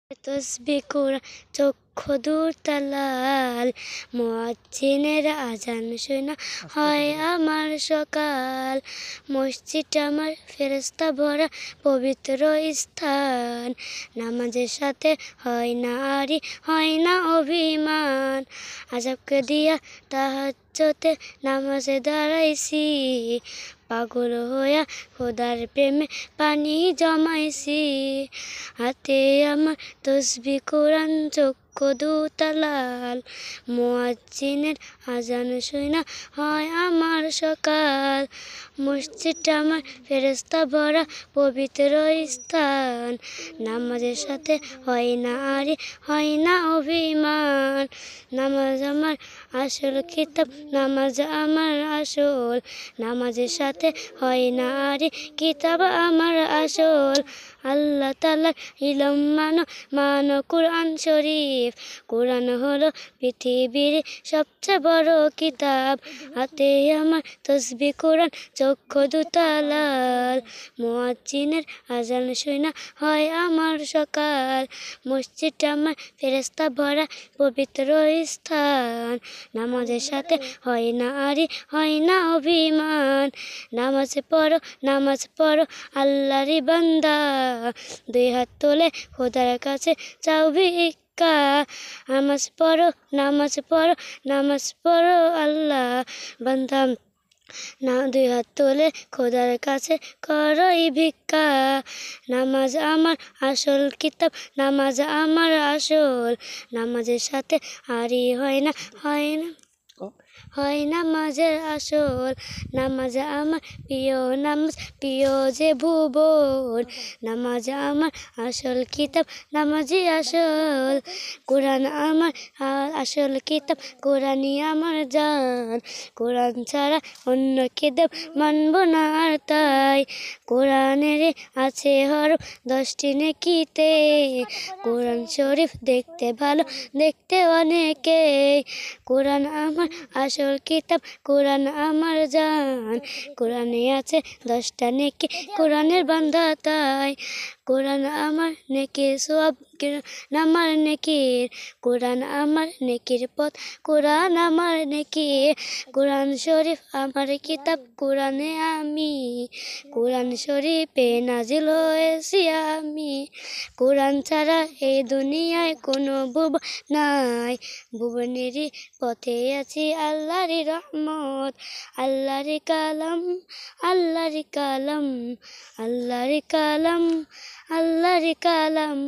তসবিহ কোরআন চক্ষু দুটা লাল, মুয়াজ্জিনের আজান শুনা হয় আমার সকাল। মসজিদ আমার ফেরেশতা ভরা পবিত্র স্থান, নামাজের সাথে হয় না আরি হয় না অভিমান। আযাবকে দিয়া তাহাজ্জুদে নামাজে দাঁড়াইছি, পাগল হইয়া খোদার প্রেমে পানি জমাইছি। হাতে আমার তসবিহ কোরআন চক্ষু দুটা লাল, মুয়াজ্জিনের আজান শুনা হয় আমার সকাল। মসজিদ আমার ফেরেশতা ভরা পবিত্র স্থান, নামাজের সাথে হয় না আরি হয় না অভিমান। নামাজ আমার আসল কিতাব, নামাজ আমার আসল, নামাজের সাথে হয় না আরি কিতাব আমার আসল। আল্লাহ তাআলার ইলম মানো কোরআন শরীফ, কোরআন হলো পৃথিবীর সবচেয়ে বড় কিতাব। হাতে আমার তসবিহ কোরআন চক্ষু দুটা লাল, মুয়াজ্জিনের আজান শুনা হয় আমার সকাল। মসজিদ আমার ফেরেশতা ভরা পবিত্র স্থান, নামাজের সাথে হয় না আরি হয় না অভিমান। নামাজ পড়ো আল্লাহর বান্দা, দুই হাত তুলে খোদার কাছে চাও ভিক্ষা। নামাজ পড়ো আল্লাহ বান্দা, না দুই হাত তুলে খোদার কাছে করই ভিক্ষা। নামাজ আমার আসল কিতাব, নামাজ আমার আসল, নামাজের সাথে আরি হয় না নামাজের আসল। নামাজ আমার প্রিয় নামাজ, প্রিয় যে ভুবন, নামাজ আমার আসল কিতাব, নামাজই আসল। কোরআন আমার আসল কিতাব, কোরআনই আমার জান, কোরআন ছাড়া অন্য কিতাব মানব না আর তাই। কোরআনের আছে হরফ 10টি নেকিতে, কোরআন শরীফ দেখতে ভালো দেখতে অনেকে। কোরআন আমার আসল কিতাব, কোরআন আমার জান, কোরআনে আছে 10টা নেকি, কোরআনের বান্দা তাই। কোরআন আমার নেকির সওয়াব, আমার নেকির, কোরআন আমার নেকির পথ, কোরআন আমার নেকি। কোরআন শরীফ আমার কিতাব, কোরআনে আমি, কোরআন শরীফে নাজিল হয়েছি আমি। কোরআন ছাড়া এই দুনিয়ায় কোনো ভুবন নাই, ভুবনেরই পথে আছি আল্লাহর রহমত। আল্লাহর কালাম, আল্লাহর কালাম, আল্লাহর কালাম, আল্লাহর কালাম।